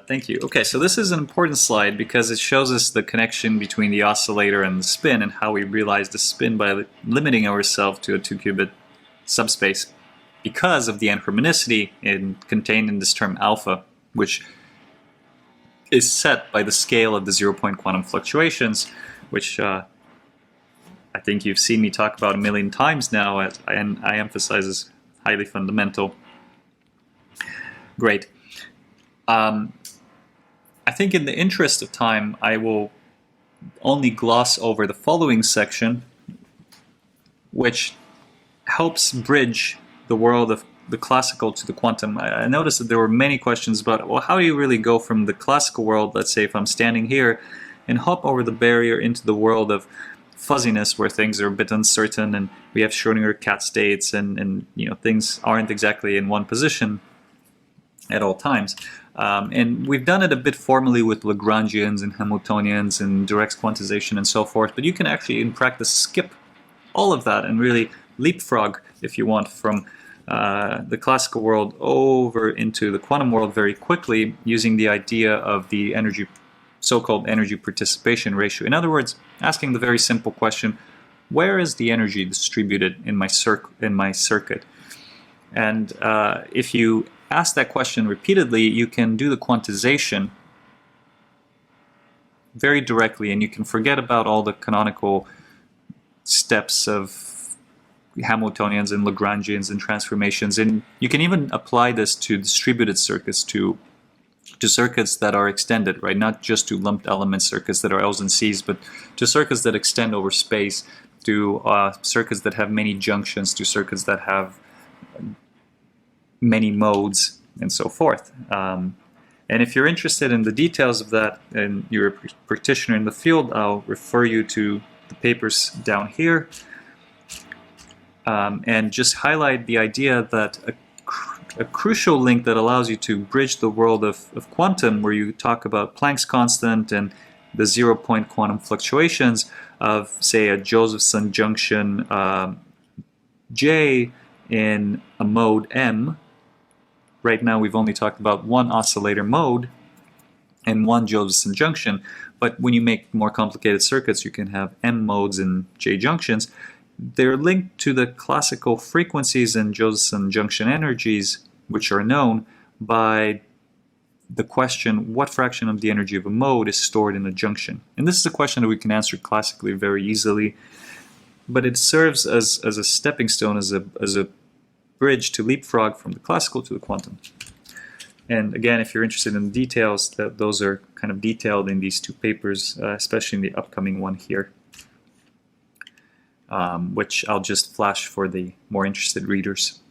Thank you. Okay, so this is an important slide because it shows us the connection between the oscillator and the spin and how we realize the spin by limiting ourselves to a 2-qubit subspace because of the anchromaticity contained in this term alpha, which is set by the scale of the zero-point quantum fluctuations, which I think you've seen me talk about a million times now, and I emphasize is highly fundamental. Great. I think in the interest of time, I will only gloss over the following section, which helps bridge the world of the classical to the quantum. I noticed that there were many questions about, well, how do you really go from the classical world, let's say if I'm standing here, and hop over the barrier into the world of fuzziness where things are a bit uncertain and we have Schrödinger cat states and things aren't exactly in one position at all times. And we've done it a bit formally with Lagrangians and Hamiltonians and direct quantization and so forth, but you can actually in practice skip all of that and really leapfrog, if you want, from the classical world over into the quantum world very quickly using the idea of the so-called energy participation ratio. In other words, asking the very simple question, where is the energy distributed in my circuit? And if you ask that question repeatedly, you can do the quantization very directly, and you can forget about all the canonical steps of Hamiltonians and Lagrangians and transformations. And you can even apply this to distributed circuits, to circuits that are extended, right? Not just to lumped element circuits that are L's and C's, but to circuits that extend over space, to circuits that have many junctions, to circuits that have many modes, and so forth. And if you're interested in the details of that and you're a practitioner in the field, I'll refer you to the papers down here and just highlight the idea that a crucial link that allows you to bridge the world of quantum, where you talk about Planck's constant and the zero-point quantum fluctuations of, say, a Josephson junction J in a mode M. Right now we've only talked about one oscillator mode and one Josephson junction, but when you make more complicated circuits, you can have M modes and J junctions. They're linked to the classical frequencies and Josephson junction energies, which are known by the question, what fraction of the energy of a mode is stored in a junction? And this is a question that we can answer classically very easily, but it serves as a stepping stone, as a bridge to leapfrog from the classical to the quantum. And again, if you're interested in the details, those are kind of detailed in these two papers, especially in the upcoming one here, which I'll just flash for the more interested readers.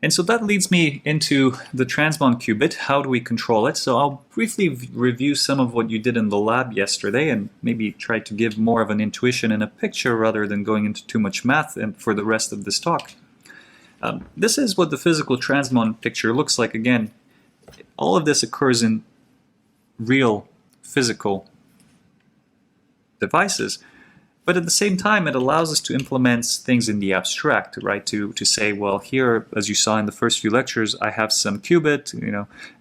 And so that leads me into the transmon qubit. How do we control it? So I'll briefly review some of what you did in the lab yesterday and maybe try to give more of an intuition and a picture rather than going into too much math and for the rest of this talk. This is what the physical transmon picture looks like. Again, all of this occurs in real physical devices. But at the same time, it allows us to implement things in the abstract, right? To say, well, here, as you saw in the first few lectures, I have some qubit,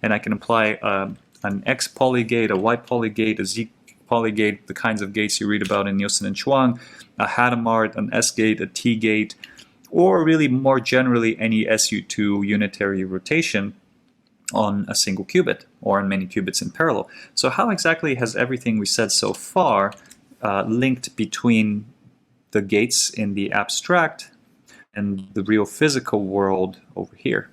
and I can apply an X polygate, a Y polygate, a Z polygate, the kinds of gates you read about in Nielsen and Chuang, a Hadamard, an S gate, a T gate, or really more generally any SU2 unitary rotation on a single qubit or on many qubits in parallel. So how exactly has everything we said so far linked between the gates in the abstract and the real physical world over here?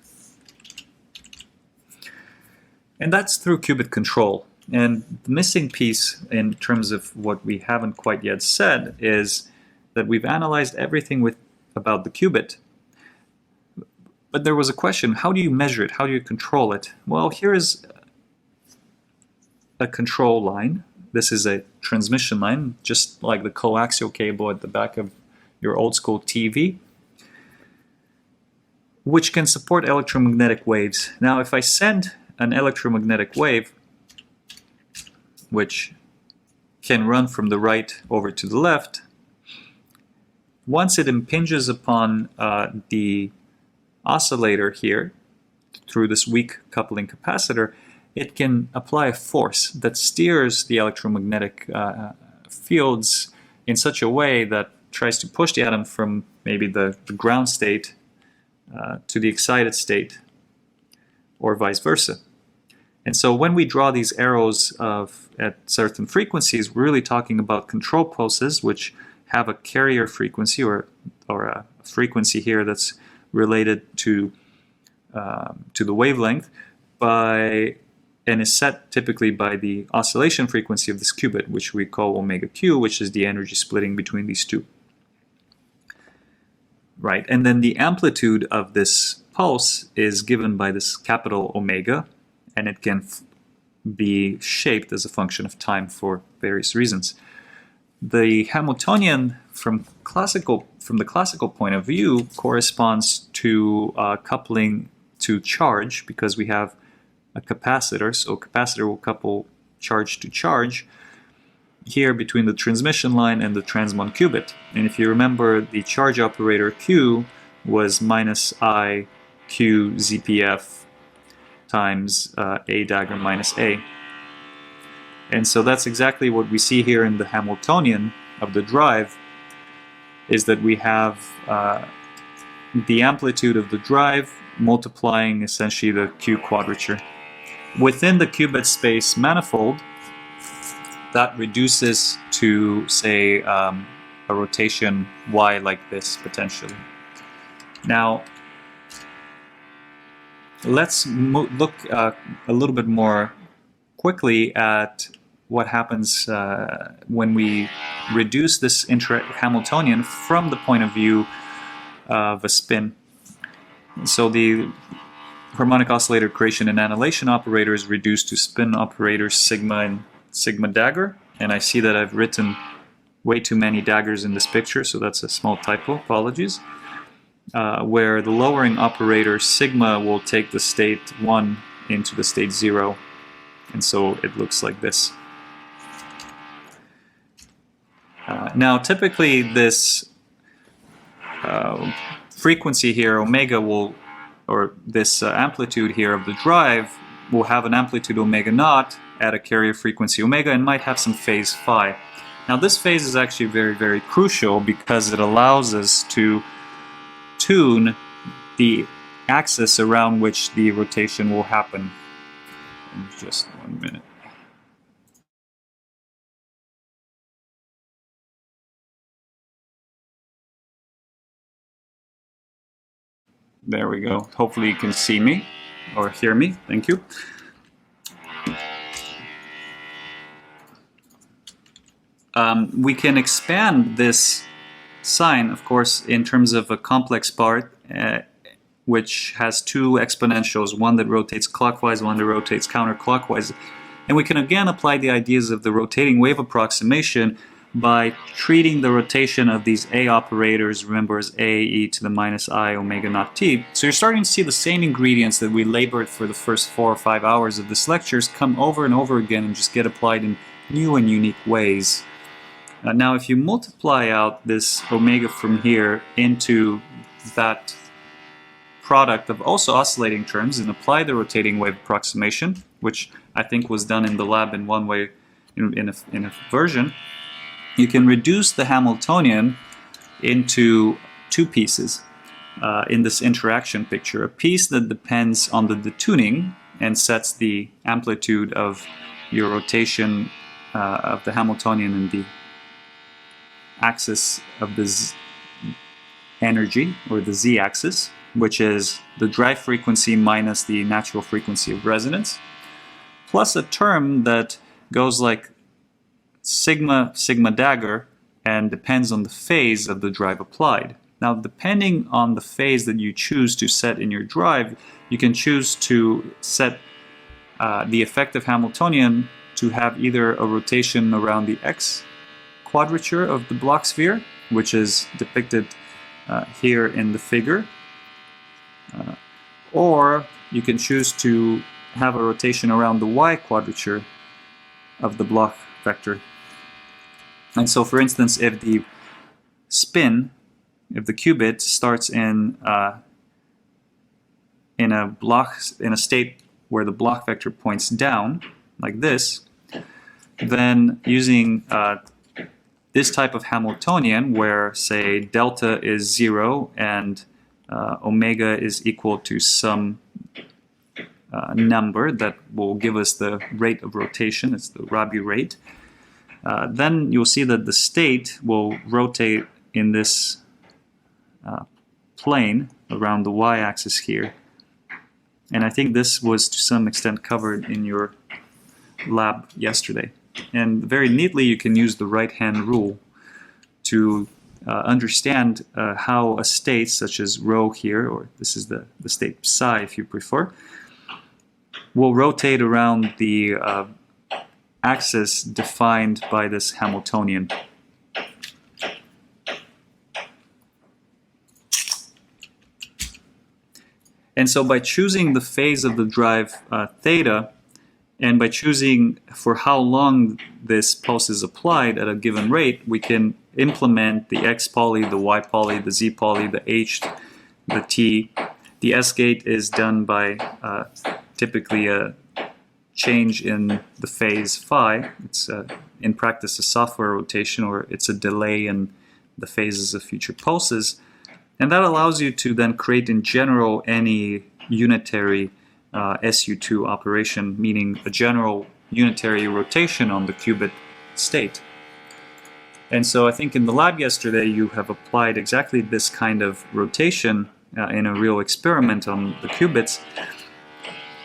And that's through qubit control. And the missing piece in terms of what we haven't quite yet said is that we've analyzed everything about the qubit. But there was a question, how do you measure it? How do you control it? Well, here is a control line. This is a transmission line, just like the coaxial cable at the back of your old school TV, which can support electromagnetic waves. Now, if I send an electromagnetic wave, which can run from the right over to the left, once it impinges upon the oscillator here through this weak coupling capacitor, it can apply a force that steers the electromagnetic fields in such a way that tries to push the atom from maybe the ground state to the excited state, or vice versa. And so when we draw these arrows at certain frequencies, we're really talking about control pulses, which have a carrier frequency or a frequency here that's related to the wavelength and is set typically by the oscillation frequency of this qubit, which we call omega q, which is the energy splitting between these two. Right, and then the amplitude of this pulse is given by this capital omega, and it can be shaped as a function of time for various reasons. The Hamiltonian, from the classical point of view, corresponds to coupling to charge, because we have a capacitor, so capacitor will couple charge to charge here between the transmission line and the transmon qubit. And if you remember, the charge operator Q was minus I Q ZPF times A dagger minus A. And so that's exactly what we see here in the Hamiltonian of the drive, is that we have the amplitude of the drive multiplying essentially the Q quadrature. Within the qubit space manifold, that reduces to, say, a rotation y like this, potentially. Now, let's look a little bit more quickly at what happens when we reduce this Hamiltonian from the point of view of a spin. So the harmonic oscillator creation and annihilation operator is reduced to spin operators sigma and sigma dagger, and I see that I've written way too many daggers in this picture, so that's a small typo, apologies. Where the lowering operator sigma will take the state 1 into the state 0, and so it looks like this. Now typically this frequency here, omega, or this amplitude here of the drive will have an amplitude omega naught at a carrier frequency omega and might have some phase phi. Now this phase is actually very, very crucial because it allows us to tune the axis around which the rotation will happen. In just 1 minute. There we go. Hopefully you can see me or hear me. Thank you. We can expand this sign, of course, in terms of a complex part, which has two exponentials, one that rotates clockwise, one that rotates counterclockwise. And we can again apply the ideas of the rotating wave approximation by treating the rotation of these A operators, remember, as A e to the minus I omega naught t. So you're starting to see the same ingredients that we labored for the first 4 or 5 hours of this lectures come over and over again and just get applied in new and unique ways. Now if you multiply out this omega from here into that product of also oscillating terms and apply the rotating wave approximation, which I think was done in the lab in one way, in a version, you can reduce the Hamiltonian into two pieces in this interaction picture. A piece that depends on the detuning and sets the amplitude of your rotation of the Hamiltonian in the axis of the energy, or the z-axis, which is the drive frequency minus the natural frequency of resonance, plus a term that goes like sigma, sigma dagger, and depends on the phase of the drive applied. Now, depending on the phase that you choose to set in your drive, you can choose to set the effective Hamiltonian to have either a rotation around the x quadrature of the Bloch sphere, which is depicted here in the figure, or you can choose to have a rotation around the y quadrature of the Bloch vector. And so, for instance, if the spin if the qubit starts in a state where the block vector points down, like this, then using this type of Hamiltonian, where say delta is 0 and omega is equal to some number that will give us the rate of rotation, it's the Rabi rate, then you'll see that the state will rotate in this plane around the y-axis here. And I think this was to some extent covered in your lab yesterday. And very neatly you can use the right-hand rule to understand how a state such as rho here, or this is the state psi if you prefer, will rotate around the axis defined by this Hamiltonian. And so by choosing the phase of the drive theta, and by choosing for how long this pulse is applied at a given rate, we can implement the x poly, the y poly, the z poly, the h, the t. The s gate is done by typically a change in the phase phi. It's in practice a software rotation, or it's a delay in the phases of future pulses. And that allows you to then create in general any unitary SU2 operation, meaning a general unitary rotation on the qubit state. And so I think in the lab yesterday you have applied exactly this kind of rotation in a real experiment on the qubits,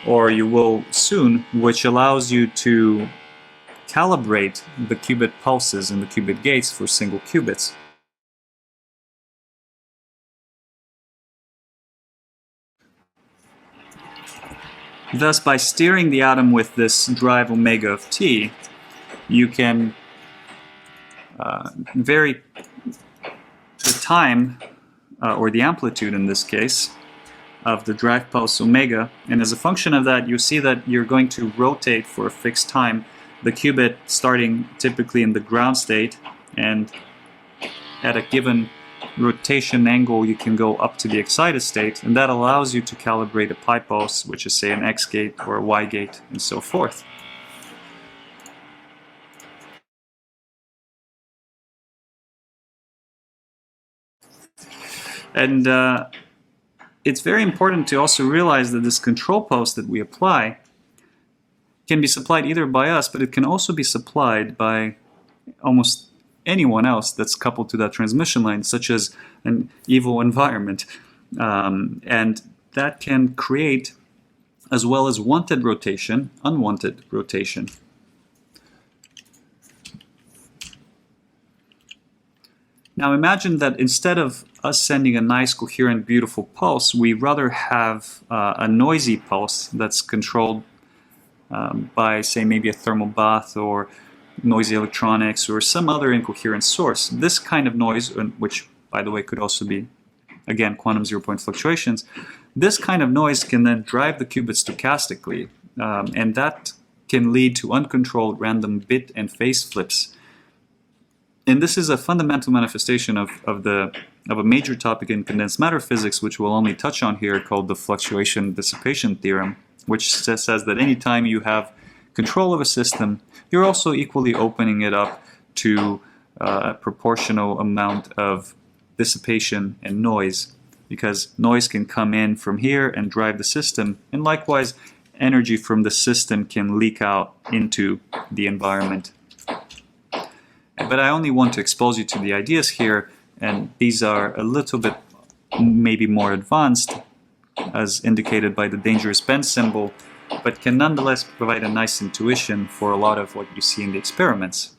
or you will soon, which allows you to calibrate the qubit pulses and the qubit gates for single qubits. Thus, by steering the atom with this drive omega of t, you can vary the time, or the amplitude in this case, of the drive pulse omega. And as a function of that, you see that you're going to rotate for a fixed time the qubit starting typically in the ground state, and at a given rotation angle you can go up to the excited state, and that allows you to calibrate a pi pulse, which is say an x gate or a y gate and so forth. And it's very important to also realize that this control pulse that we apply can be supplied either by us, but it can also be supplied by almost anyone else that's coupled to that transmission line, such as an evil environment. And that can create, as well as wanted rotation, unwanted rotation. Now imagine that instead of us sending a nice, coherent, beautiful pulse, we rather have a noisy pulse that's controlled by, say, maybe a thermal bath or noisy electronics or some other incoherent source. This kind of noise, which by the way could also be, again, quantum zero-point fluctuations, this kind of noise can then drive the qubit stochastically, and that can lead to uncontrolled random bit and phase flips. And this is a fundamental manifestation of a major topic in condensed matter physics, which we'll only touch on here, called the fluctuation dissipation theorem, which says that anytime you have control of a system, you're also equally opening it up to a proportional amount of dissipation and noise, because noise can come in from here and drive the system, and likewise energy from the system can leak out into the environment. But I only want to expose you to the ideas here, and these are a little bit maybe more advanced, as indicated by the dangerous bend symbol, but can nonetheless provide a nice intuition for a lot of what you see in the experiments.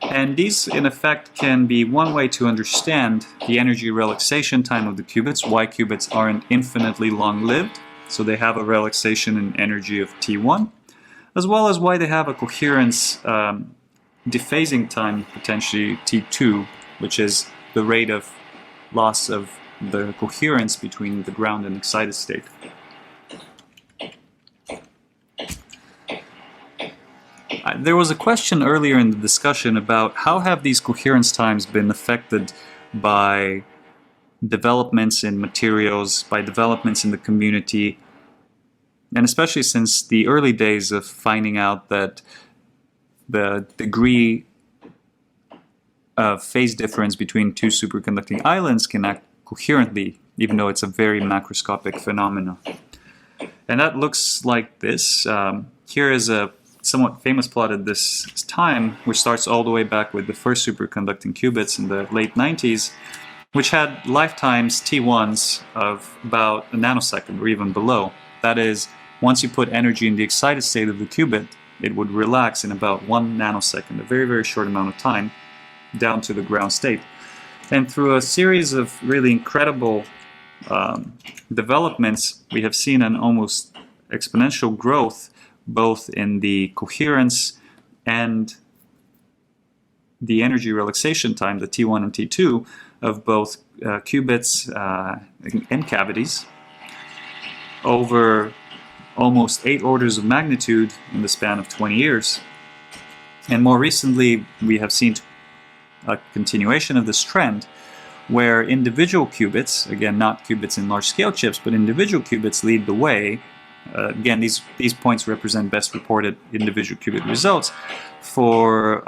And these, in effect, can be one way to understand the energy relaxation time of the qubits, why qubits aren't infinitely long-lived, so they have a relaxation in energy of T1, as well as why they have a coherence dephasing time, potentially T2, which is the rate of loss of the coherence between the ground and excited state. there was a question earlier in the discussion about how have these coherence times been affected by developments in materials, by developments in the community, and especially since the early days of finding out that the degree of phase difference between two superconducting islands can act coherently, even though it's a very macroscopic phenomenon. And that looks like this. Here is a somewhat famous plot at this time, which starts all the way back with the first superconducting qubits in the late 90s, which had lifetimes T1s of about a nanosecond or even below. That is, once you put energy in the excited state of the qubit, it would relax in about 1 nanosecond, a very, very short amount of time, down to the ground state. And through a series of really incredible developments, we have seen an almost exponential growth both in the coherence and the energy relaxation time, the T1 and T2, of both qubits and cavities over almost 8 orders of magnitude in the span of 20 years. And more recently, we have seen a continuation of this trend where individual qubits, again, not qubits in large-scale chips, but individual qubits lead the way. Again, these points represent best reported individual qubit results for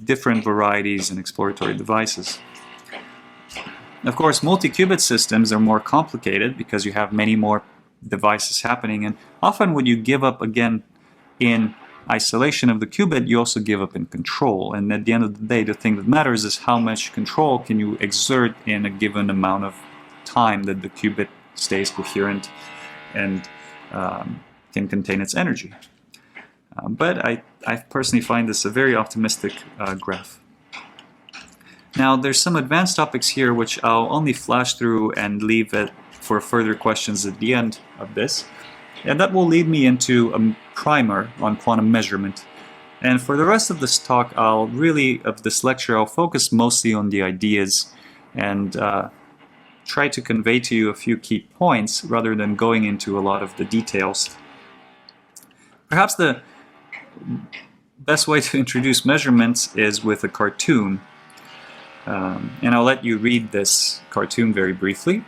different varieties and exploratory devices. Of course, multi-qubit systems are more complicated because you have many more devices happening, and often when you give up again in isolation of the qubit, you also give up in control. And at the end of the day, the thing that matters is how much control can you exert in a given amount of time that the qubit stays coherent and can contain its energy. But I personally find this a very optimistic graph. Now, there's some advanced topics here which I'll only flash through and leave it for further questions at the end of this. And that will lead me into a primer on quantum measurement. And for the rest of this talk, of this lecture, I'll focus mostly on the ideas and try to convey to you a few key points rather than going into a lot of the details. Perhaps the best way to introduce measurements is with a cartoon. And I'll let you read this cartoon very briefly.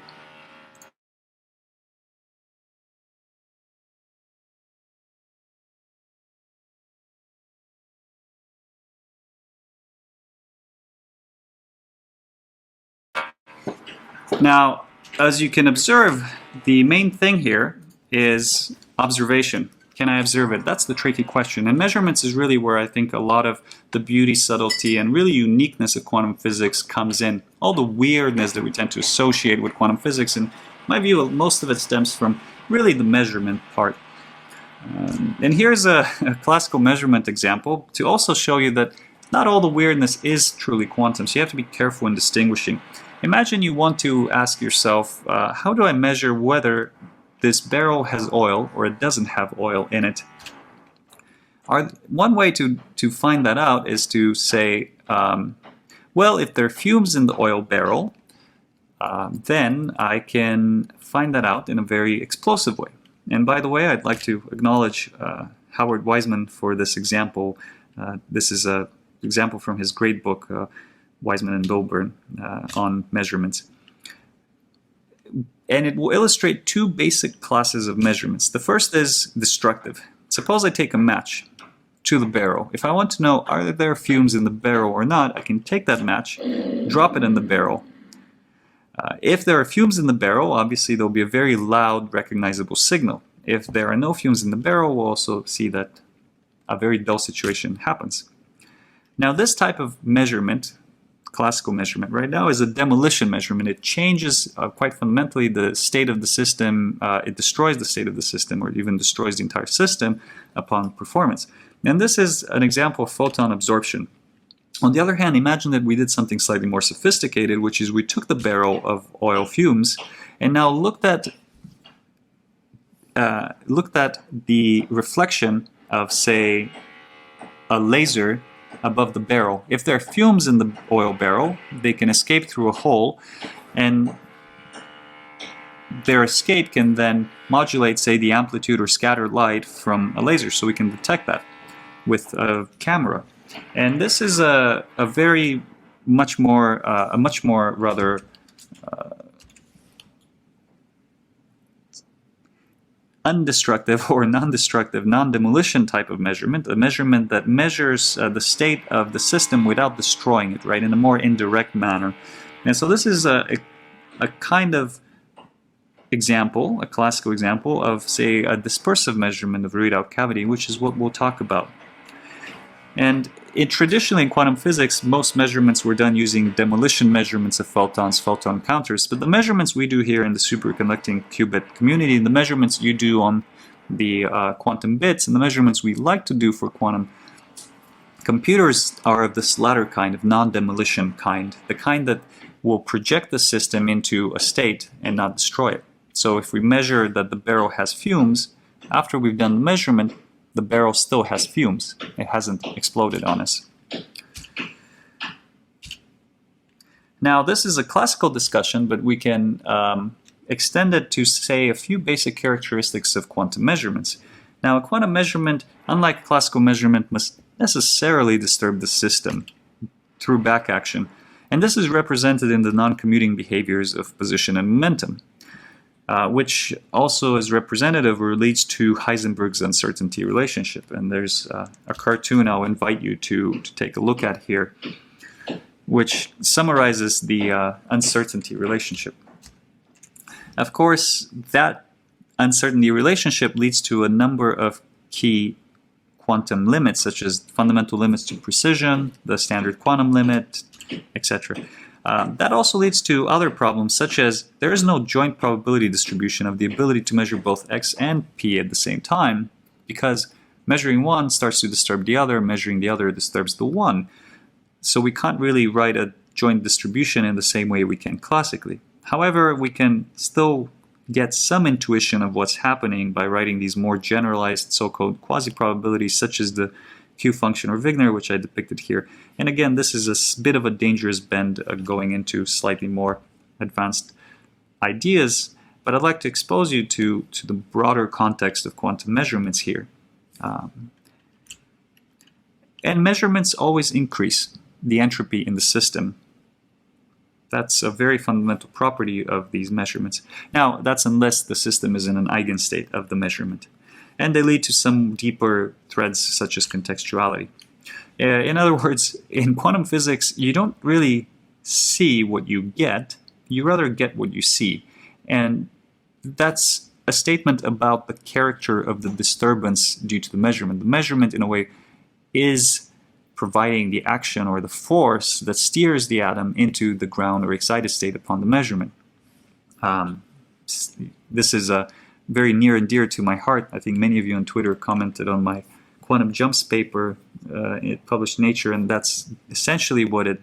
Now, as you can observe, the main thing here is observation. Can I observe it? That's the tricky question. And measurements is really where I think a lot of the beauty, subtlety, and really uniqueness of quantum physics comes in. All the weirdness that we tend to associate with quantum physics, in my view, most of it stems from really the measurement part. And here's a classical measurement example to also show you that not all the weirdness is truly quantum, so you have to be careful in distinguishing. Imagine you want to ask yourself, how do I measure whether this barrel has oil or it doesn't have oil in it? One way to find that out is to say, well, if there are fumes in the oil barrel, then I can find that out in a very explosive way. And by the way, I'd like to acknowledge Howard Wiseman for this example. This is an example from his great book, Wiseman and Bilburn, on measurements. And it will illustrate two basic classes of measurements. The first is destructive. Suppose I take a match to the barrel. If I want to know, are there fumes in the barrel or not, I can take that match, drop it in the barrel. If there are fumes in the barrel, obviously there will be a very loud, recognizable signal. If there are no fumes in the barrel, we'll also see that a very dull situation happens. Now, this type of measurement, classical measurement right now, is a demolition measurement. It changes quite fundamentally the state of the system. It destroys the state of the system, or even destroys the entire system upon performance. And this is an example of photon absorption. On the other hand, imagine that we did something slightly more sophisticated, which is we took the barrel of oil fumes and now looked at the reflection of, say, a laser above the barrel. If there are fumes in the oil barrel, they can escape through a hole, and their escape can then modulate, say, the amplitude or scatter light from a laser, so we can detect that. with a camera. And this is a much more rather undestructive or non-destructive, non-demolition type of measurement, a measurement that measures the state of the system without destroying it, right, in a more indirect manner. And so this is a kind of example, a classical example of, say, a dispersive measurement of a readout cavity, which is what we'll talk about. And traditionally in quantum physics, most measurements were done using demolition measurements of photons, photon counters. But the measurements we do here in the superconducting qubit community, the measurements you do on the quantum bits, and the measurements we like to do for quantum computers are of this latter kind, of non-demolition kind, the kind that will project the system into a state and not destroy it. So if we measure that the barrel has fumes, after we've done the measurement, the barrel still has fumes. It hasn't exploded on us. Now, this is a classical discussion, but we can extend it to, say, a few basic characteristics of quantum measurements. Now, a quantum measurement, unlike classical measurement, must necessarily disturb the system through backaction. And this is represented in the non-commuting behaviors of position and momentum, which also is representative or leads to Heisenberg's uncertainty relationship. And there's a cartoon I'll invite you to take a look at here, which summarizes the uncertainty relationship. Of course, that uncertainty relationship leads to a number of key quantum limits, such as fundamental limits to precision, the standard quantum limit, etc. That also leads to other problems, such as there is no joint probability distribution of the ability to measure both x and p at the same time, because measuring one starts to disturb the other, measuring the other disturbs the one. So we can't really write a joint distribution in the same way we can classically. However, we can still get some intuition of what's happening by writing these more generalized so-called quasi-probabilities, such as the Q function or Wigner, which I depicted here. And again, this is a bit of a dangerous bend going into slightly more advanced ideas, but I'd like to expose you to the broader context of quantum measurements here. And measurements always increase the entropy in the system. That's a very fundamental property of these measurements. Now, that's unless the system is in an eigenstate of the measurement. And they lead to some deeper threads, such as contextuality. In other words, in quantum physics, you don't really see what you get, you rather get what you see. And that's a statement about the character of the disturbance due to the measurement. The measurement, in a way, is providing the action or the force that steers the atom into the ground or excited state upon the measurement. This is very near and dear to my heart. I think many of you on Twitter commented on my quantum jumps paper it published in Nature, and that's essentially what it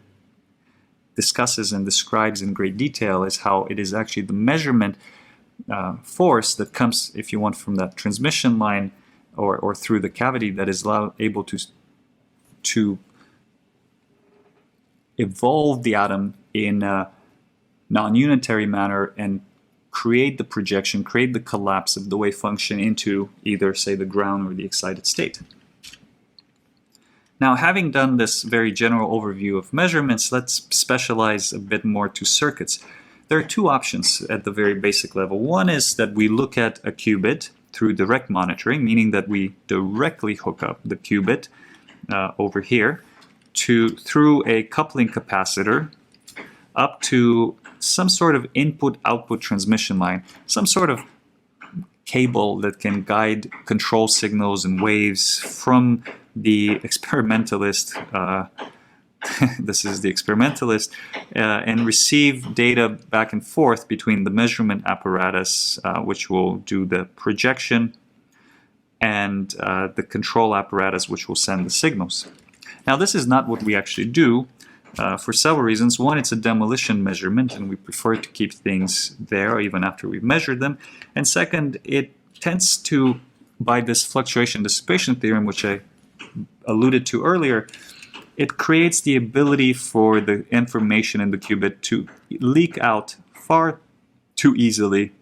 discusses and describes in great detail, is how it is actually the measurement force that comes, if you want, from that transmission line or through the cavity that is able to evolve the atom in a non-unitary manner and create the projection, create the collapse of the wave function into either, say, the ground or the excited state. Now, having done this very general overview of measurements, let's specialize a bit more to circuits. There are two options at the very basic level. One is that we look at a qubit through direct monitoring, meaning that we directly hook up the qubit over here through a coupling capacitor up to some sort of input-output transmission line, some sort of cable that can guide control signals and waves from the experimentalist, this is the experimentalist, and receive data back and forth between the measurement apparatus, which will do the projection, and the control apparatus, which will send the signals. Now, this is not what we actually do for several reasons. One, it's a demolition measurement, and we prefer to keep things there even after we've measured them. And second, it tends to, by this fluctuation dissipation theorem, which I alluded to earlier, it creates the ability for the information in the qubit to leak out far too easily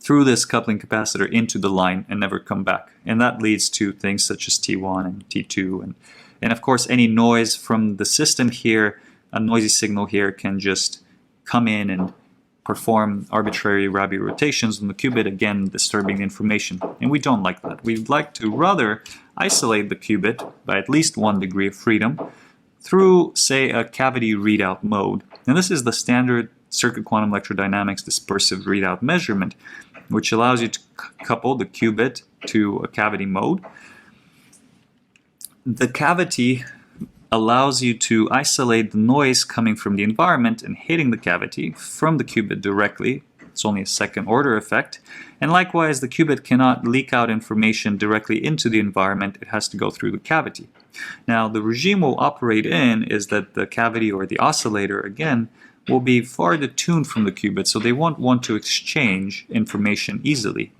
through this coupling capacitor into the line and never come back. And that leads to things such as T1 and T2. And of course, any noise from the system here, a noisy signal here, can just come in and perform arbitrary Rabi rotations on the qubit, again disturbing information. And we don't like that. We'd like to rather isolate the qubit by at least 1 degree of freedom through, say, a cavity readout mode. And this is the standard circuit quantum electrodynamics dispersive readout measurement, which allows you to couple the qubit to a cavity mode. The cavity allows you to isolate the noise coming from the environment and hitting the cavity from the qubit directly. It's only a second order effect. And likewise, the qubit cannot leak out information directly into the environment. It has to go through the cavity. Now, the regime we'll operate in is that the cavity, or the oscillator again, will be far detuned from the qubit, so they won't want to exchange information easily.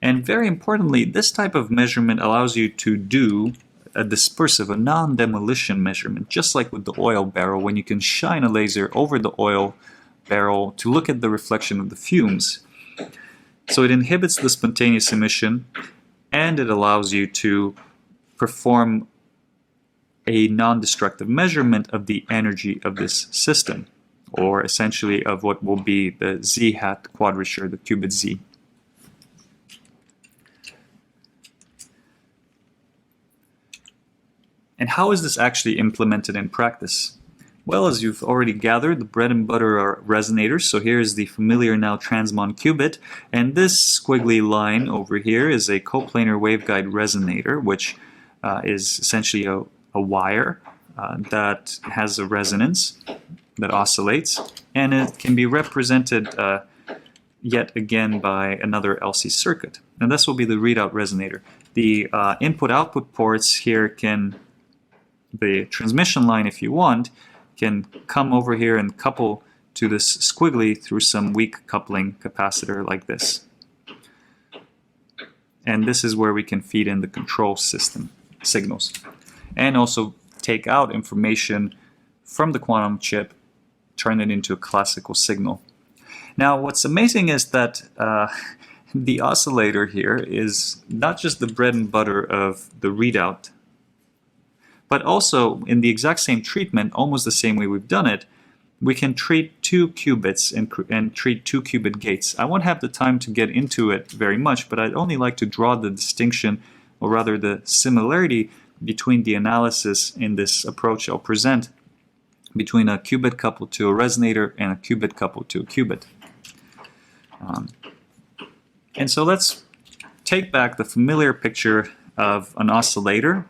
And very importantly, this type of measurement allows you to do a dispersive, a non-demolition measurement, just like with the oil barrel, when you can shine a laser over the oil barrel to look at the reflection of the fumes. So it inhibits the spontaneous emission, and it allows you to perform a non-destructive measurement of the energy of this system, or essentially of what will be the z-hat quadrature, the qubit z. And how is this actually implemented in practice? Well, as you've already gathered, the bread and butter are resonators. So here's the familiar now transmon qubit, and this squiggly line over here is a coplanar waveguide resonator, which is essentially a wire that has a resonance that oscillates, and it can be represented yet again by another LC circuit. And this will be the readout resonator. The input-output ports here can, the transmission line, if you want, can come over here and couple to this squiggly through some weak coupling capacitor like this. And this is where we can feed in the control system signals, and also take out information from the quantum chip, turn it into a classical signal. Now, what's amazing is that the oscillator here is not just the bread and butter of the readout, but also in the exact same treatment, almost the same way we've done it, we can treat 2 qubits and treat 2 qubit gates. I won't have the time to get into it very much, but I'd only like to draw the distinction, or rather the similarity, between the analysis in this approach I'll present between a qubit coupled to a resonator and a qubit coupled to a qubit. And so let's take back the familiar picture of an oscillator,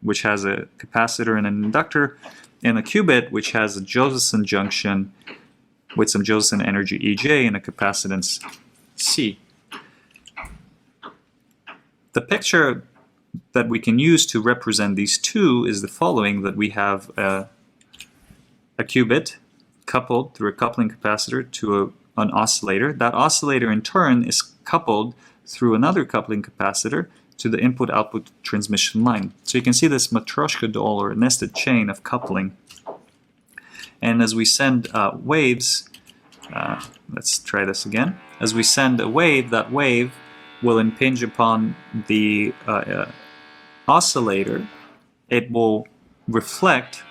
which has a capacitor and an inductor, and a qubit, which has a Josephson junction with some Josephson energy EJ and a capacitance C. The picture that we can use to represent these two is the following: that we have a qubit coupled through a coupling capacitor to an oscillator. That oscillator in turn is coupled through another coupling capacitor to the input-output transmission line. So you can see this matryoshka doll, or nested chain of coupling. And as we send waves, let's try this again. As we send a wave, that wave will impinge upon the oscillator. It will reflect,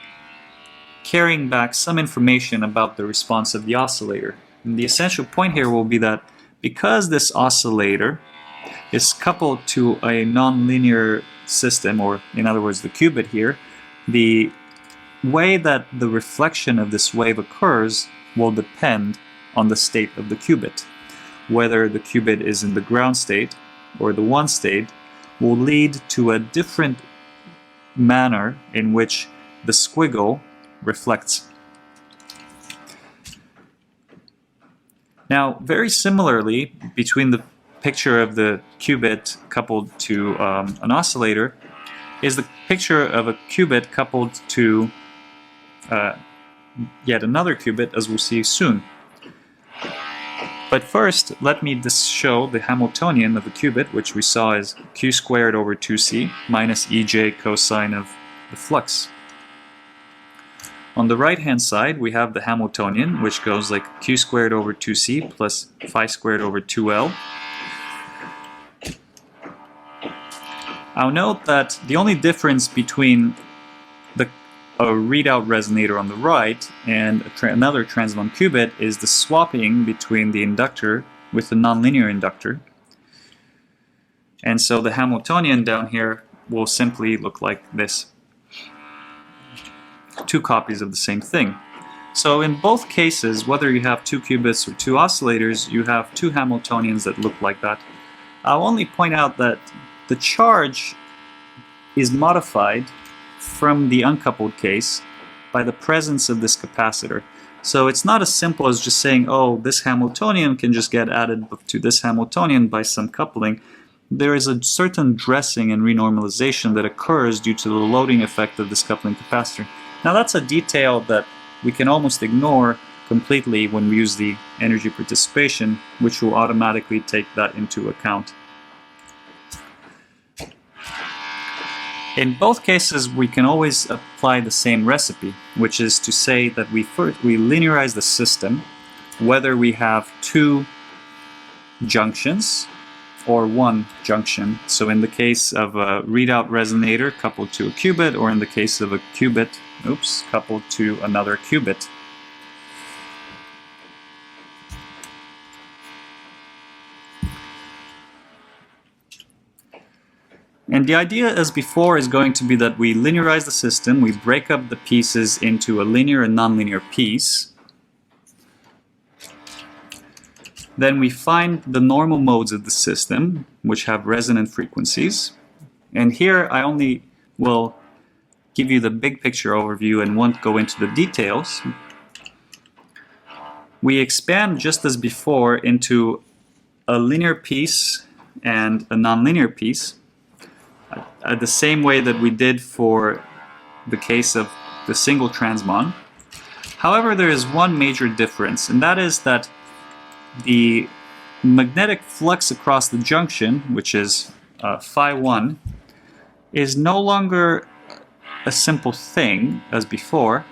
carrying back some information about the response of the oscillator. And the essential point here will be that because this oscillator is coupled to a nonlinear system, or in other words the qubit here, the way that the reflection of this wave occurs will depend on the state of the qubit. Whether the qubit is in the ground state or the one state will lead to a different manner in which the squiggle reflects. Now, very similarly, between the picture of the qubit coupled to an oscillator is the picture of a qubit coupled to yet another qubit, as we'll see soon. But first, let me just show the Hamiltonian of a qubit, which we saw as q squared over 2c minus ej cosine of the flux. On the right-hand side, we have the Hamiltonian, which goes like q squared over 2c plus phi squared over 2l. I'll note that the only difference between a readout resonator on the right and another transmon qubit is the swapping between the inductor with the nonlinear inductor. And so the Hamiltonian down here will simply look like this. Two copies of the same thing. So in both cases, whether you have two qubits or two oscillators, you have two Hamiltonians that look like that. I'll only point out that the charge is modified from the uncoupled case by the presence of this capacitor. So it's not as simple as just saying, oh, this Hamiltonian can just get added to this Hamiltonian by some coupling. There is a certain dressing and renormalization that occurs due to the loading effect of this coupling capacitor. Now that's a detail that we can almost ignore completely when we use the energy participation, which will automatically take that into account. In both cases, we can always apply the same recipe, which is to say that we linearize the system, whether we have two junctions or one junction. So in the case of a readout resonator coupled to a qubit, or in the case of a qubit, coupled to another qubit. And the idea, as before, is going to be that we linearize the system, we break up the pieces into a linear and nonlinear piece. Then we find the normal modes of the system, which have resonant frequencies. And here I only will give you the big picture overview and won't go into the details. We expand, just as before, into a linear piece and a nonlinear piece, the same way that we did for the case of the single transmon. However, there is one major difference, and that is that the magnetic flux across the junction, which is phi 1, is no longer a simple thing as before.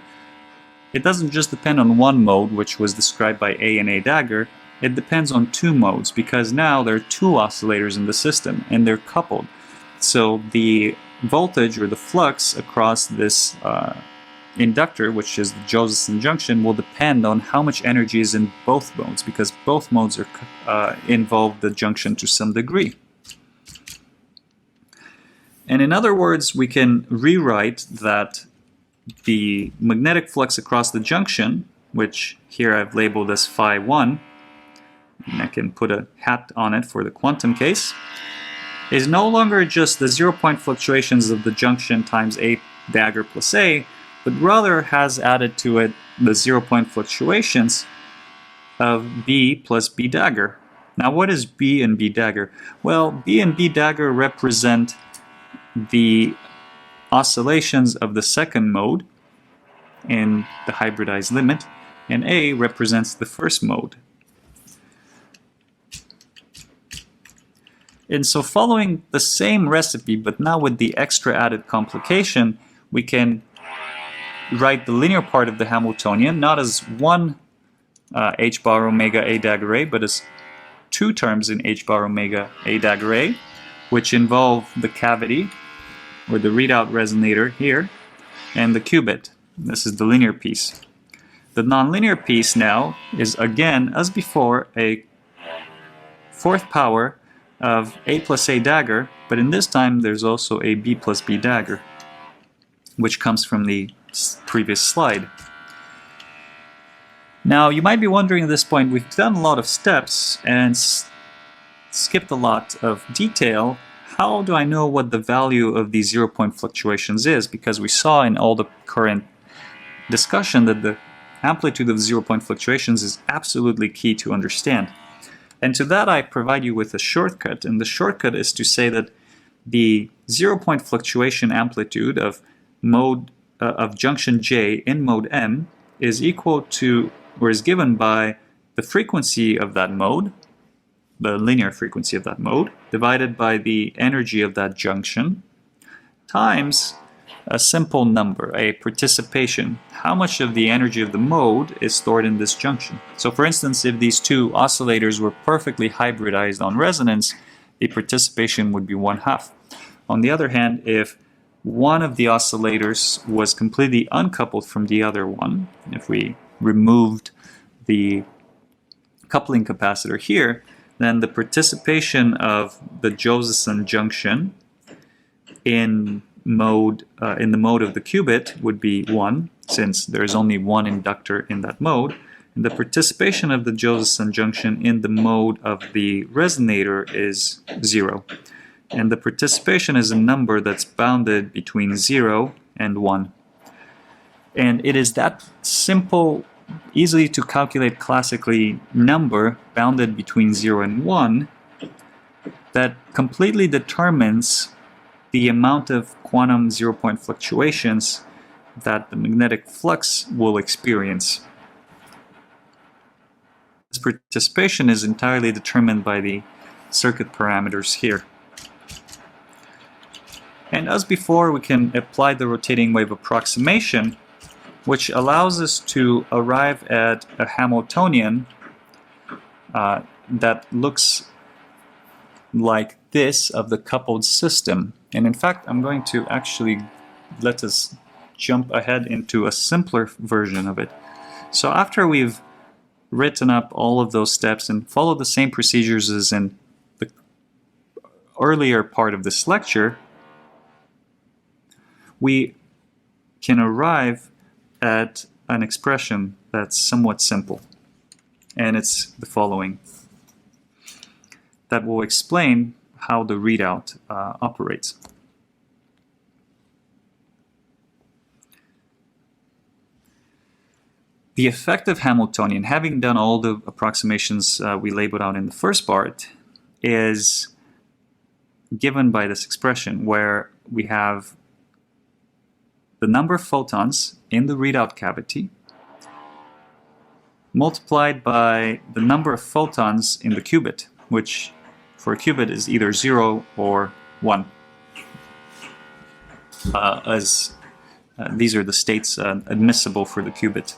It doesn't just depend on one mode, which was described by A and A dagger. It depends on two modes, because now there are two oscillators in the system, and they're coupled. So the voltage or the flux across this inductor, which is the Josephson junction, will depend on how much energy is in both modes, because both modes are involve the junction to some degree. And in other words, we can rewrite that the magnetic flux across the junction, which here I've labeled as phi 1, and I can put a hat on it for the quantum case, is no longer just the 0-point fluctuations of the junction times A dagger plus A, but rather has added to it the 0-point fluctuations of B plus B dagger. Now what is B and B dagger? Well, B and B dagger represent the oscillations of the second mode in the hybridized limit, and A represents the first mode. And so following the same recipe, but now with the extra added complication, we can write the linear part of the Hamiltonian not as one h bar omega A dagger A, but as two terms in h bar omega A dagger A, which involve the cavity, or the readout resonator here, and the qubit. This is the linear piece. The nonlinear piece now is, again, as before, a fourth power of A plus A dagger, but in this time there's also a B plus B dagger, which comes from the previous slide. Now you might be wondering at this point, we've done a lot of steps and skipped a lot of detail. How do I know what the value of these 0-point fluctuations is? Because we saw in all the current discussion that the amplitude of the 0-point fluctuations is absolutely key to understand. And to that I provide you with a shortcut, and the shortcut is to say that the 0-point fluctuation amplitude of junction J in mode M is equal to, or is given by, the frequency of that mode, the linear frequency of that mode, divided by the energy of that junction, times a simple number, a participation. How much of the energy of the mode is stored in this junction? So for instance, if these two oscillators were perfectly hybridized on resonance, the participation would be 1/2. On the other hand, if one of the oscillators was completely uncoupled from the other one, if we removed the coupling capacitor here, then the participation of the Josephson junction in the mode of the qubit would be 1, since there is only one inductor in that mode. And the participation of the Josephson junction in the mode of the resonator is 0. And the participation is a number that's bounded between 0 and 1. And it is that simple, easily to calculate classically number bounded between 0 and 1 that completely determines the amount of quantum zero-point fluctuations that the magnetic flux will experience. This participation is entirely determined by the circuit parameters here. And as before, we can apply the rotating wave approximation, which allows us to arrive at a Hamiltonian that looks like this of the coupled system. And in fact, I'm going to actually let us jump ahead into a simpler version of it. So after we've written up all of those steps and followed the same procedures as in the earlier part of this lecture, we can arrive at an expression that's somewhat simple. And it's the following. That will explain how the readout operates. The effective Hamiltonian, having done all the approximations we labeled out in the first part, is given by this expression where we have the number of photons in the readout cavity multiplied by the number of photons in the qubit, which for a qubit is either 0 or 1. These are the states admissible for the qubit.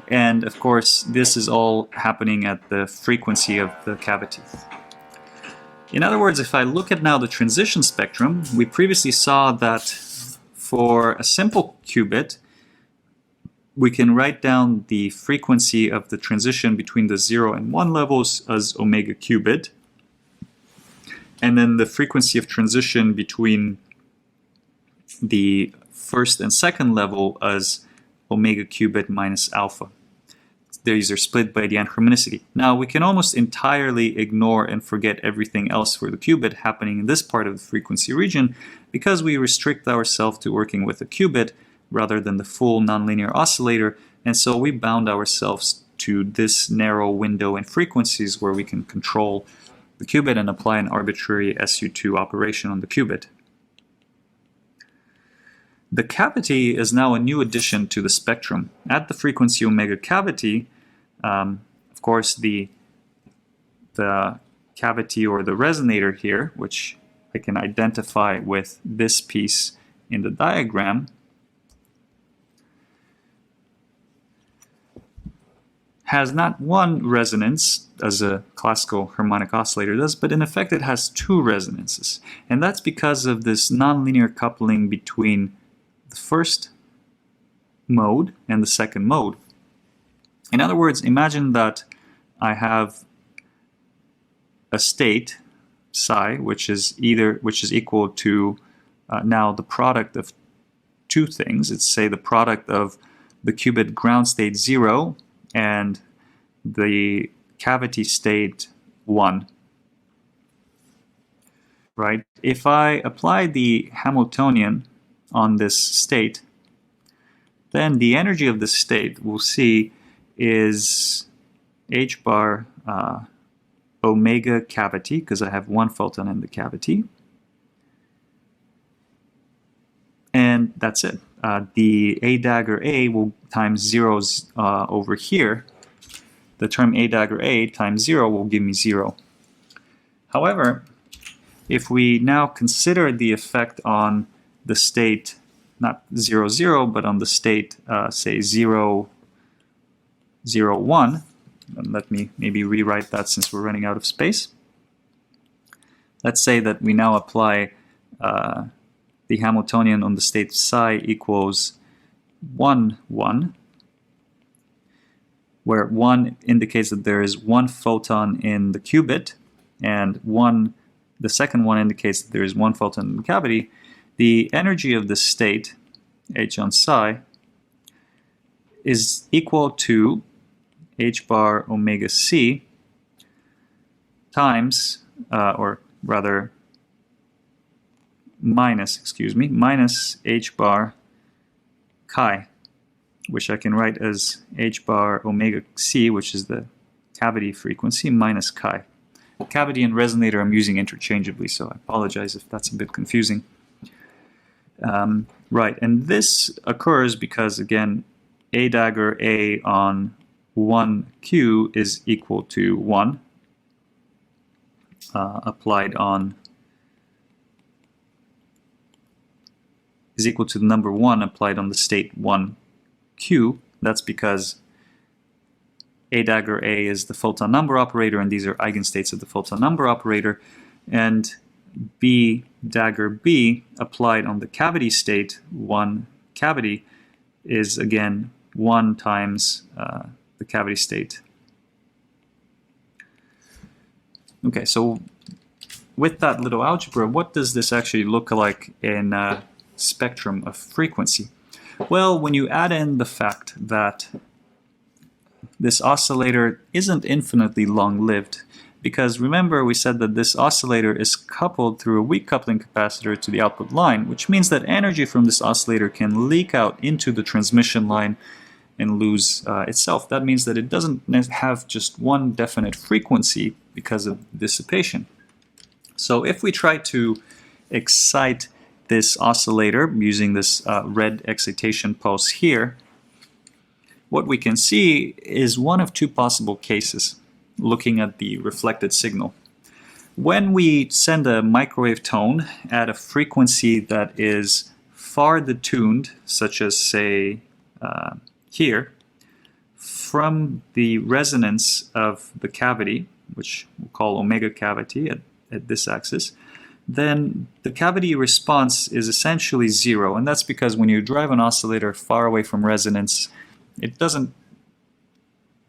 And of course, this is all happening at the frequency of the cavity. In other words, if I look at now the transition spectrum, we previously saw that for a simple qubit, we can write down the frequency of the transition between the 0 and 1 levels as omega qubit, and then the frequency of transition between the first and second level as omega qubit minus alpha. These are split by the anharmonicity. Now, we can almost entirely ignore and forget everything else for the qubit happening in this part of the frequency region because we restrict ourselves to working with a qubit rather than the full nonlinear oscillator, and so we bound ourselves to this narrow window in frequencies where we can control the qubit and apply an arbitrary SU2 operation on the qubit. The cavity is now a new addition to the spectrum. At the frequency omega cavity, of course, the cavity or the resonator here, which I can identify with this piece in the diagram, has not one resonance, as a classical harmonic oscillator does, but in effect it has two resonances. And that's because of this nonlinear coupling between the first mode and the second mode. In other words, imagine that I have a state, psi, which is equal to now the product of two things. It's, say, the product of the qubit ground state 0 and the cavity state 1. Right? If I apply the Hamiltonian on this state, then the energy of the state we'll see is h bar omega cavity, because I have one photon in the cavity. And that's it. The A dagger A will times zeros over here. The term A dagger A times 0 will give me 0. However, If we now consider the effect on the state, not 0, 0, but on the state, say 0, 0, 1, and let me maybe rewrite that since we're running out of space. Let's say that we now apply the Hamiltonian on the state psi equals 1, 1, where 1 indicates that there is one photon in the qubit, and the second one indicates that there is one photon in the cavity. The energy of the state, h on psi, is equal to h bar omega c times, or rather minus h bar chi, which I can write as h bar omega c, which is the cavity frequency, minus chi. Cavity and resonator I'm using interchangeably, so I apologize if that's a bit confusing. Right, and this occurs because, again, a dagger A on 1Q is equal to 1, applied on, is equal to the number 1 applied on the state 1Q. That's because A dagger A is the photon number operator, and these are eigenstates of the photon number operator, and B dagger B applied on the cavity state 1 cavity is again 1 times the cavity state. Okay, so with that little algebra, what does this actually look like in a spectrum of frequency? Well, when you add in the fact that this oscillator isn't infinitely long-lived, because remember we said that this oscillator is coupled through a weak coupling capacitor to the output line, which means that energy from this oscillator can leak out into the transmission line and lose itself. That means that it doesn't have just one definite frequency because of dissipation. So if we try to excite this oscillator using this red excitation pulse here, what we can see is one of two possible cases looking at the reflected signal. When we send a microwave tone at a frequency that is far detuned, such as say here, from the resonance of the cavity, which we'll call omega cavity at this axis, then the cavity response is essentially 0. And that's because when you drive an oscillator far away from resonance, it doesn't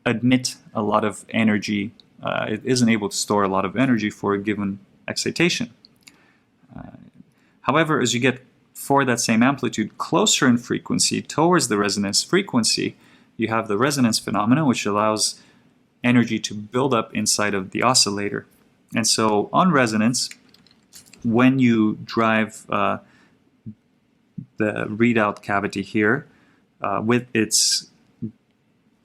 admit a lot of energy. It isn't able to store a lot of energy for a given excitation. However, as you get for that same amplitude closer in frequency towards the resonance frequency, you have the resonance phenomenon, which allows energy to build up inside of the oscillator. And so on resonance, when you drive the readout cavity here with its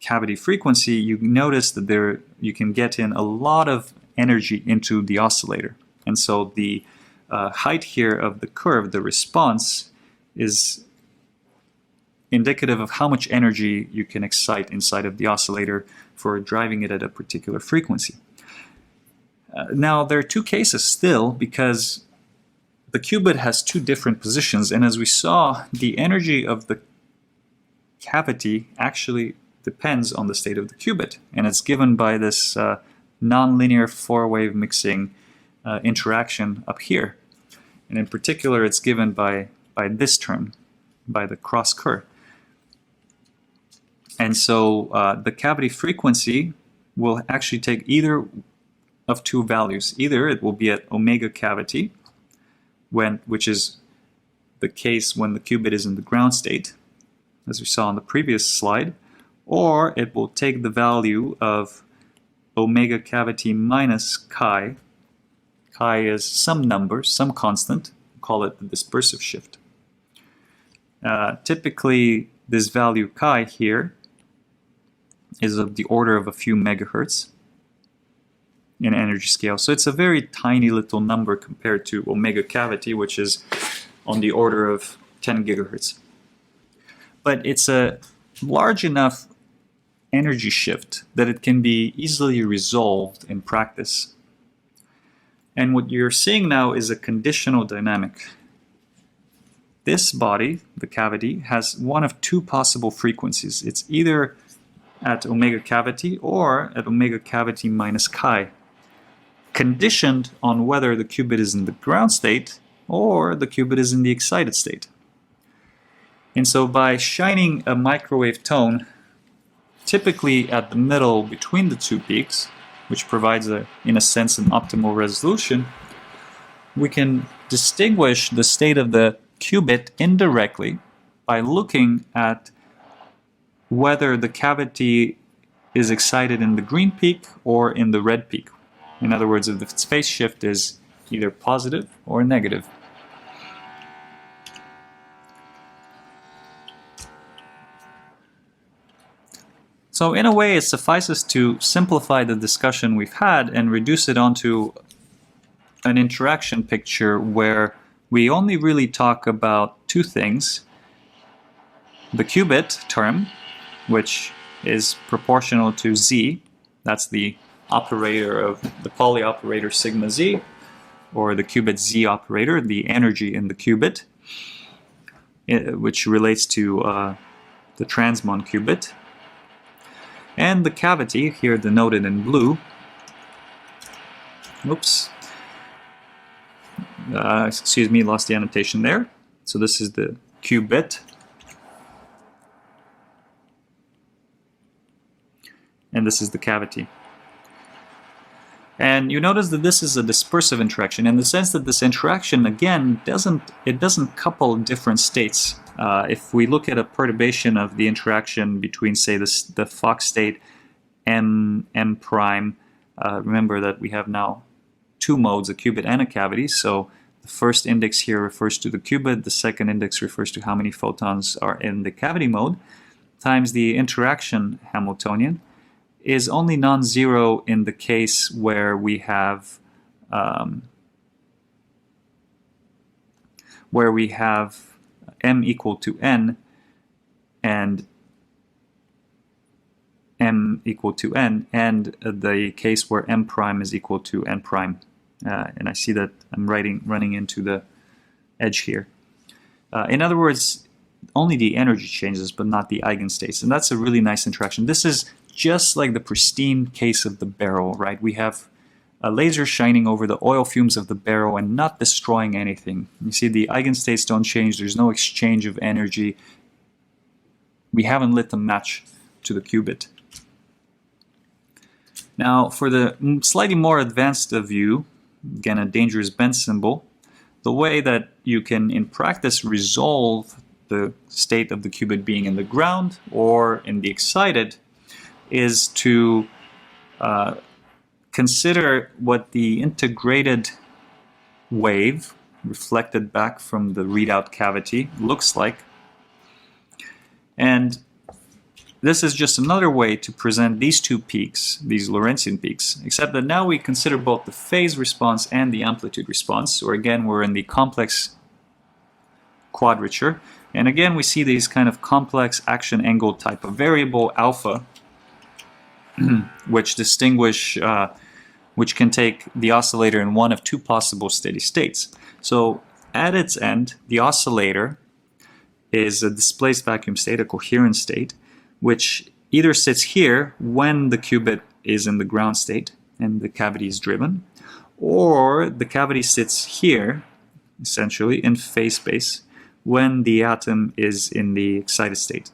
cavity frequency, you notice that you can get in a lot of energy into the oscillator. And so the height here of the curve, the response, is indicative of how much energy you can excite inside of the oscillator for driving it at a particular frequency. Now, there are two cases still, because the qubit has two different positions, and as we saw, the energy of the cavity actually depends on the state of the qubit, and it's given by this nonlinear four-wave mixing interaction up here. And in particular, it's given by this term, by the cross curve. And so the cavity frequency will actually take either of two values. Either it will be at omega cavity, which is the case when the qubit is in the ground state, as we saw on the previous slide, or it will take the value of omega cavity minus chi. Chi is some number, some constant, call it the dispersive shift. Typically, this value chi here is of the order of a few megahertz in energy scale. So it's a very tiny little number compared to omega cavity, which is on the order of 10 gigahertz. But it's a large enough energy shift that it can be easily resolved in practice. And what you're seeing now is a conditional dynamic. This body, the cavity, has one of two possible frequencies. It's either at omega cavity or at omega cavity minus chi, conditioned on whether the qubit is in the ground state or the qubit is in the excited state. And so by shining a microwave tone typically at the middle between the two peaks, which provides, in a sense, an optimal resolution, we can distinguish the state of the qubit indirectly by looking at whether the cavity is excited in the green peak or in the red peak. In other words, if the phase shift is either positive or negative. So in a way, it suffices to simplify the discussion we've had and reduce it onto an interaction picture where we only really talk about two things. The qubit term, which is proportional to z, that's the operator of the Pauli operator sigma z, or the qubit z operator, the energy in the qubit, which relates to the transmon qubit. And the cavity, here denoted in blue, excuse me, lost the annotation there. So this is the qubit. And this is the cavity. And you notice that this is a dispersive interaction in the sense that this interaction, again, doesn't couple different states. If we look at a perturbation of the interaction between, say, the Fock state M prime, remember that we have now two modes, a qubit and a cavity. So the first index here refers to the qubit, the second index refers to how many photons are in the cavity mode, times the interaction Hamiltonian, is only non-zero in the case where we have m equal to n and m equal to n, and the case where m prime is equal to n prime. And I see that I'm running into the edge here. In other words, only the energy changes, but not the eigenstates. And that's a really nice interaction. This is just like the pristine case of the barrel, right? We have a laser shining over the oil fumes of the barrel and not destroying anything. You see, the eigenstates don't change. There's no exchange of energy. We haven't lit the match to the qubit. Now, for the slightly more advanced view, again, a dangerous bend symbol, the way that you can, in practice, resolve the state of the qubit being in the ground or in the excited is to consider what the integrated wave reflected back from the readout cavity looks like. And this is just another way to present these two peaks, these Lorentzian peaks, except that now we consider both the phase response and the amplitude response, or again, we're in the complex quadrature. And again, we see these kind of complex action angle type of variable, alpha, which which can take the oscillator in one of two possible steady states. So at its end, the oscillator is a displaced vacuum state, a coherent state, which either sits here when the qubit is in the ground state and the cavity is driven, or the cavity sits here, essentially, in phase space, when the atom is in the excited state.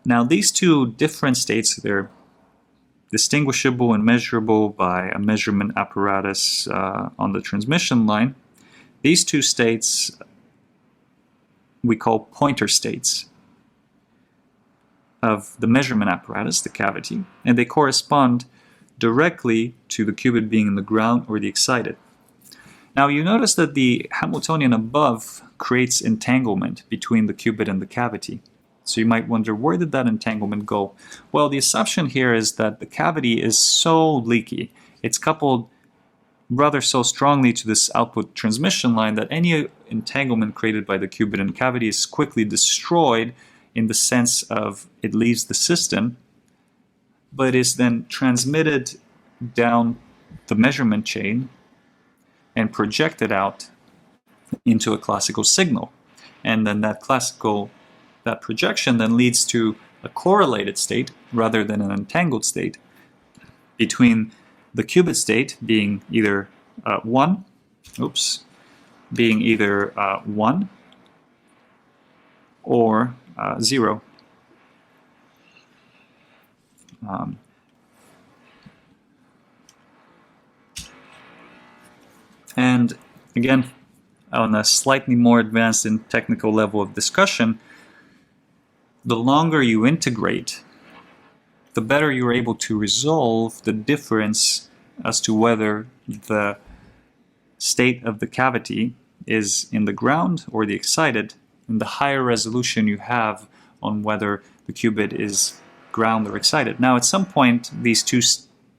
Now, these two different states, they're distinguishable and measurable by a measurement apparatus on the transmission line. These two states we call pointer states of the measurement apparatus, the cavity, and they correspond directly to the qubit being in the ground or the excited. Now you notice that the Hamiltonian above creates entanglement between the qubit and the cavity. So you might wonder, where did that entanglement go? Well, the assumption here is that the cavity is so leaky, it's coupled rather so strongly to this output transmission line that any entanglement created by the qubit and cavity is quickly destroyed in the sense of it leaves the system, but is then transmitted down the measurement chain and project it out into a classical signal. And then that projection then leads to a correlated state rather than an entangled state between the qubit state being either 1 or 0. And again, on a slightly more advanced and technical level of discussion, the longer you integrate, the better you're able to resolve the difference as to whether the state of the cavity is in the ground or the excited, and the higher resolution you have on whether the qubit is ground or excited. Now, at some point, these two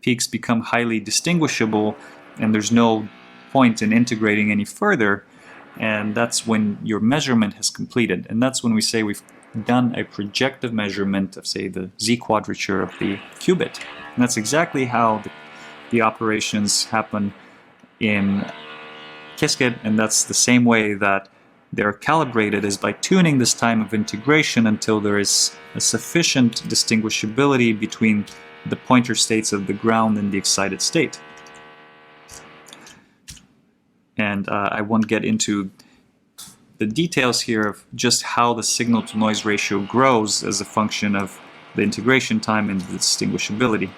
peaks become highly distinguishable, and there's no point in integrating any further, and that's when your measurement has completed. And that's when we say we've done a projective measurement of, say, the Z quadrature of the qubit. And that's exactly how the operations happen in Qiskit, and that's the same way that they're calibrated, is by tuning this time of integration until there is a sufficient distinguishability between the pointer states of the ground and the excited state. And I won't get into the details here of just how the signal-to-noise ratio grows as a function of the integration time and the distinguishability.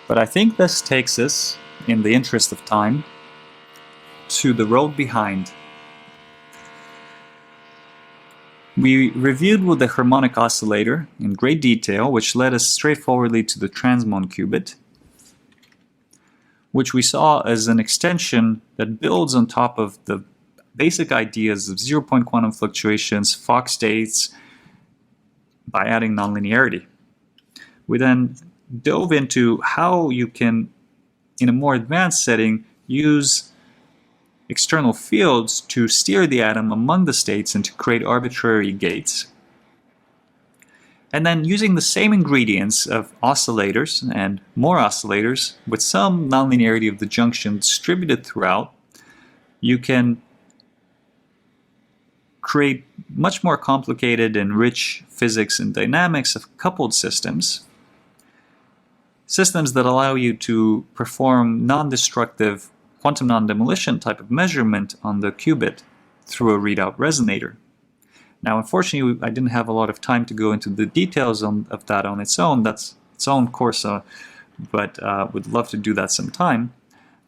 But I think this takes us, in the interest of time, to the road behind. We reviewed with the harmonic oscillator in great detail, which led us straightforwardly to the transmon qubit, which we saw as an extension that builds on top of the basic ideas of zero-point quantum fluctuations, Fock states, by adding nonlinearity. We then dove into how you can, in a more advanced setting, use external fields to steer the atom among the states and to create arbitrary gates. And then, using the same ingredients of oscillators and more oscillators with some nonlinearity of the junction distributed throughout, you can create much more complicated and rich physics and dynamics of coupled systems that allow you to perform non-destructive quantum non-demolition type of measurement on the qubit through a readout resonator. Now, unfortunately, I didn't have a lot of time to go into the details of that on its own. That's its own course, but would love to do that sometime.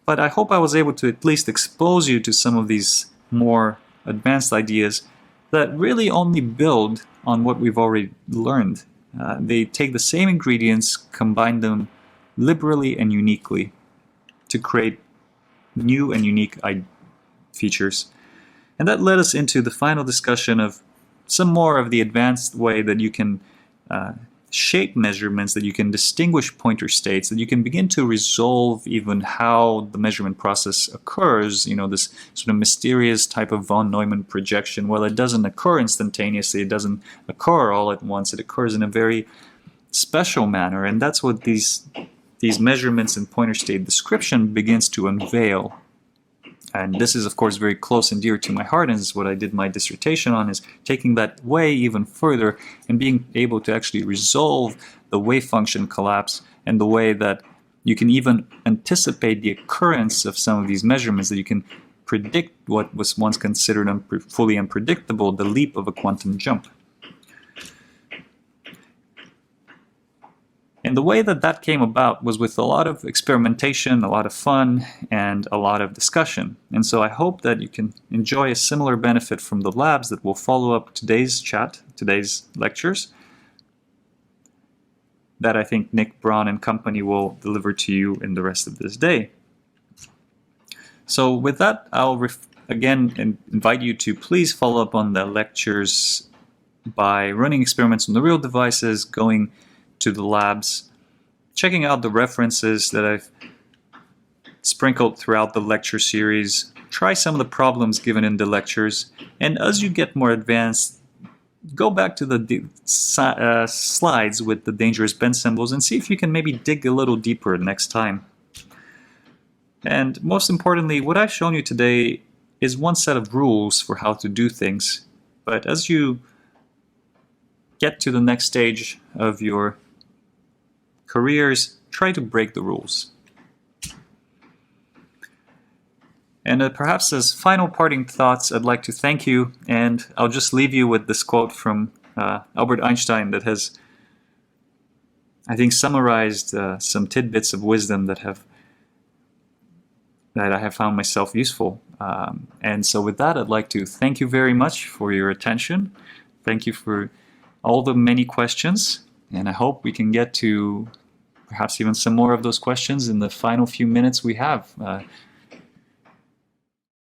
But I hope I was able to at least expose you to some of these more advanced ideas that really only build on what we've already learned. They take the same ingredients, combine them liberally and uniquely to create new and unique features. And that led us into the final discussion of some more of the advanced way that you can shape measurements, that you can distinguish pointer states, that you can begin to resolve even how the measurement process occurs, this sort of mysterious type of von Neumann projection. Well, it doesn't occur instantaneously, it doesn't occur all at once, it occurs in a very special manner, and that's what these measurements and pointer state description begins to unveil. And this is, of course, very close and dear to my heart, and this is what I did my dissertation on, is taking that way even further and being able to actually resolve the wave function collapse and the way that you can even anticipate the occurrence of some of these measurements, that you can predict what was once considered fully unpredictable, the leap of a quantum jump. And the way that came about was with a lot of experimentation, a lot of fun, and a lot of discussion. And so I hope that you can enjoy a similar benefit from the labs that will follow up today's lectures, that I think Nick Braun and company will deliver to you in the rest of this day. So with that, I'll again invite you to please follow up on the lectures by running experiments on the real devices, going to the labs, checking out the references that I've sprinkled throughout the lecture series, try some of the problems given in the lectures, and as you get more advanced, go back to the slides with the dangerous bend symbols and see if you can maybe dig a little deeper next time. And most importantly, what I've shown you today is one set of rules for how to do things. But as you get to the next stage of your careers, try to break the rules. And perhaps as final parting thoughts, I'd like to thank you, and I'll just leave you with this quote from Albert Einstein that has, I think, summarized some tidbits of wisdom that I have found myself useful. And so with that, I'd like to thank you very much for your attention. Thank you for all the many questions, and I hope we can get to perhaps even some more of those questions in the final few minutes we have.